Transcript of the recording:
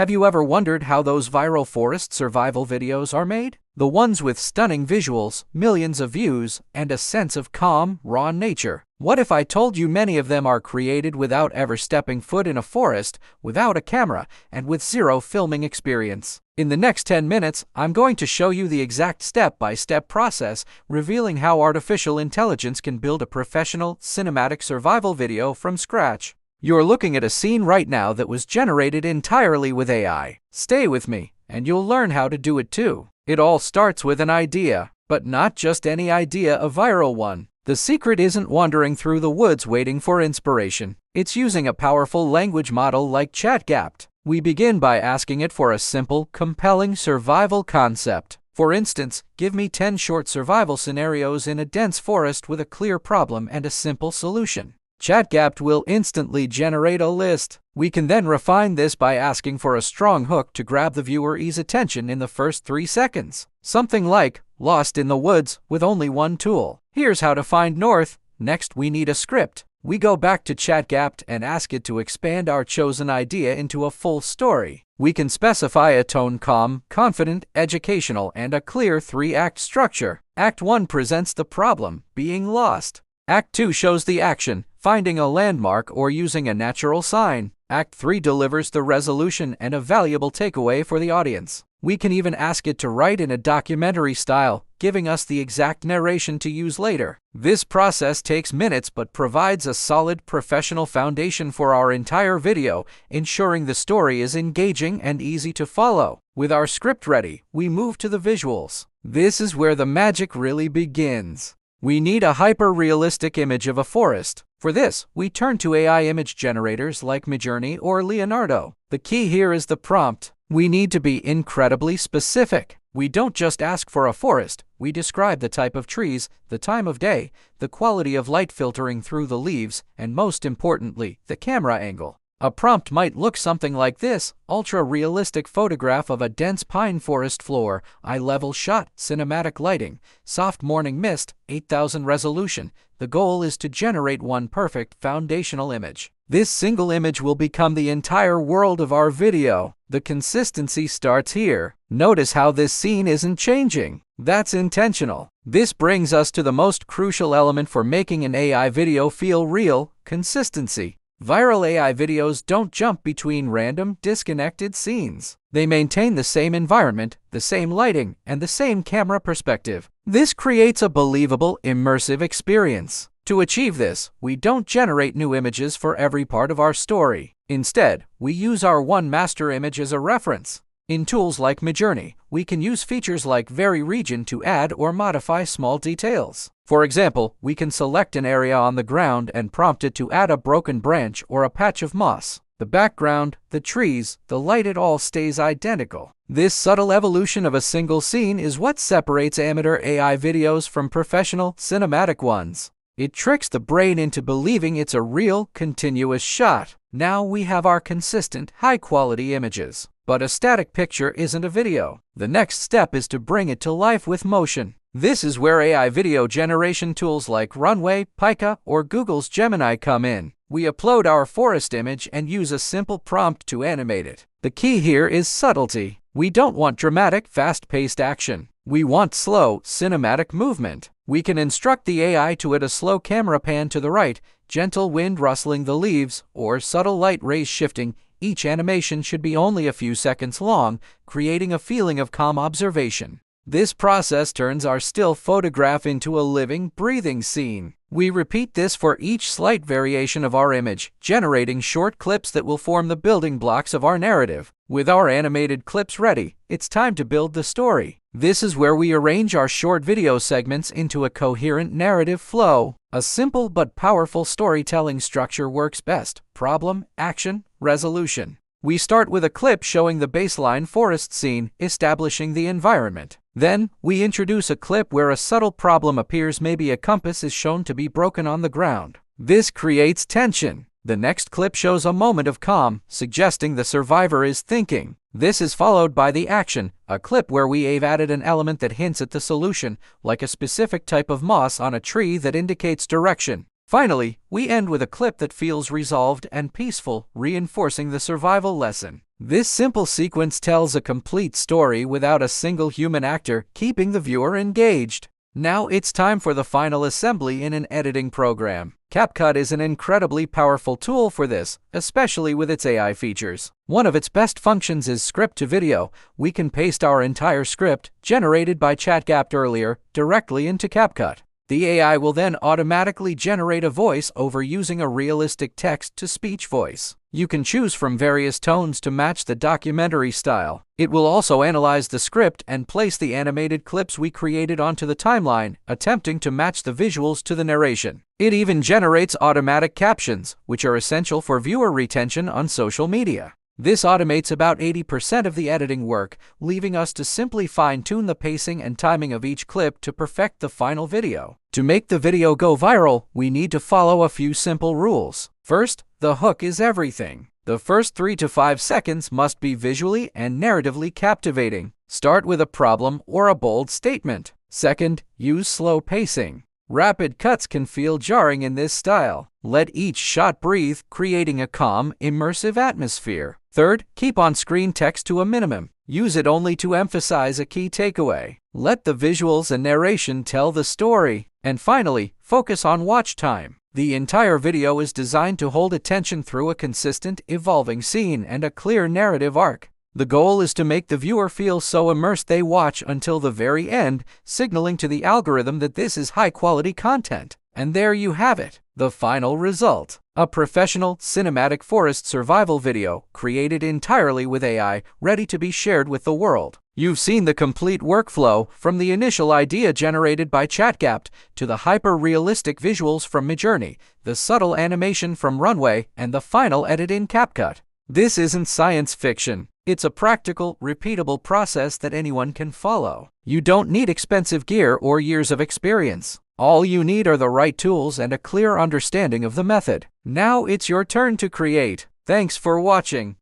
Have you ever wondered how those viral forest survival videos are made? The ones with stunning visuals, millions of views, and a sense of calm, raw nature. What if I told you many of them are created without ever stepping foot in a forest, without a camera, and with zero filming experience? In the next 10 minutes, I'm going to show you the exact step-by-step process, revealing how artificial intelligence can build a professional, cinematic survival video from scratch. You're looking at a scene right now that was generated entirely with AI. Stay with me, and you'll learn how to do it too. It all starts with an idea, but not just any idea, a viral one. The secret isn't wandering through the woods waiting for inspiration. It's using a powerful language model like CapCut. We begin by asking it for a simple, compelling survival concept. For instance, give me 10 short survival scenarios in a dense forest with a clear problem and a simple solution. CapCut will instantly generate a list. We can then refine this by asking for a strong hook to grab the viewer's attention in the first 3 seconds. Something like, lost in the woods with only one tool. Here's how to find north. Next, we need a script. We go back to CapCut and ask it to expand our chosen idea into a full story. We can specify a tone: calm, confident, educational, and a clear 3-act structure. Act 1 presents the problem, being lost. Act 2 shows the action, finding a landmark or using a natural sign. Act 3 delivers the resolution and a valuable takeaway for the audience. We can even ask it to write in a documentary style, giving us the exact narration to use later. This process takes minutes but provides a solid professional foundation for our entire video, ensuring the story is engaging and easy to follow. With our script ready, we move to the visuals. This is where the magic really begins. We need a hyper-realistic image of a forest. For this, we turn to AI image generators like Midjourney or Leonardo. The key here is the prompt. We need to be incredibly specific. We don't just ask for a forest, we describe the type of trees, the time of day, the quality of light filtering through the leaves, and most importantly, the camera angle. A prompt might look something like this: ultra-realistic photograph of a dense pine forest floor, eye-level shot, cinematic lighting, soft morning mist, 8000 resolution. The goal is to generate one perfect foundational image. This single image will become the entire world of our video. The consistency starts here. Notice how this scene isn't changing. That's intentional. This brings us to the most crucial element for making an AI video feel real: consistency. Viral AI videos don't jump between random, disconnected scenes. They maintain the same environment, the same lighting, and the same camera perspective. This creates a believable, immersive experience. To achieve this, we don't generate new images for every part of our story. Instead, we use our one master image as a reference. In tools like Midjourney, we can use features like Vary Region to add or modify small details. For example, we can select an area on the ground and prompt it to add a broken branch or a patch of moss. The background, the trees, the light, it all stays identical. This subtle evolution of a single scene is what separates amateur AI videos from professional, cinematic ones. It tricks the brain into believing it's a real, continuous shot. Now we have our consistent, high-quality images. But a static picture isn't a video. The next step is to bring it to life with motion. This is where AI video generation tools like Runway, Pika, or Google's Gemini come in. We upload our forest image and use a simple prompt to animate it. The key here is subtlety. We don't want dramatic, fast-paced action. We want slow, cinematic movement. We can instruct the AI to add a slow camera pan to the right, gentle wind rustling the leaves, or subtle light rays shifting. Each animation should be only a few seconds long, creating a feeling of calm observation. This process turns our still photograph into a living, breathing scene. We repeat this for each slight variation of our image, generating short clips that will form the building blocks of our narrative. With our animated clips ready, it's time to build the story. This is where we arrange our short video segments into a coherent narrative flow. A simple but powerful storytelling structure works best: problem, action, resolution. We start with a clip showing the baseline forest scene, establishing the environment. Then, we introduce a clip where a subtle problem appears. Maybe a compass is shown to be broken on the ground. This creates tension. The next clip shows a moment of calm, suggesting the survivor is thinking. This is followed by the action, a clip where we have added an element that hints at the solution, like a specific type of moss on a tree that indicates direction. Finally, we end with a clip that feels resolved and peaceful, reinforcing the survival lesson. This simple sequence tells a complete story without a single human actor, keeping the viewer engaged. Now it's time for the final assembly in an editing program. CapCut is an incredibly powerful tool for this, especially with its AI features. One of its best functions is script to video. We can paste our entire script, generated by CapCut earlier, directly into CapCut. The AI will then automatically generate a voice over using a realistic text-to-speech voice. You can choose from various tones to match the documentary style. It will also analyze the script and place the animated clips we created onto the timeline, attempting to match the visuals to the narration. It even generates automatic captions, which are essential for viewer retention on social media. This automates about 80% of the editing work, leaving us to simply fine-tune the pacing and timing of each clip to perfect the final video. To make the video go viral, we need to follow a few simple rules. First, the hook is everything. The first 3 to 5 seconds must be visually and narratively captivating. Start with a problem or a bold statement. Second, use slow pacing. Rapid cuts can feel jarring in this style. Let each shot breathe, creating a calm, immersive atmosphere. Third, keep on-screen text to a minimum. Use it only to emphasize a key takeaway. Let the visuals and narration tell the story. And finally, focus on watch time. The entire video is designed to hold attention through a consistent, evolving scene and a clear narrative arc. The goal is to make the viewer feel so immersed they watch until the very end, signaling to the algorithm that this is high-quality content. And there you have it, the final result. A professional, cinematic forest survival video, created entirely with AI, ready to be shared with the world. You've seen the complete workflow, from the initial idea generated by CapCut, to the hyper-realistic visuals from Midjourney, the subtle animation from Runway, and the final edit in CapCut. This isn't science fiction. It's a practical, repeatable process that anyone can follow. You don't need expensive gear or years of experience. All you need are the right tools and a clear understanding of the method. Now it's your turn to create. Thanks for watching.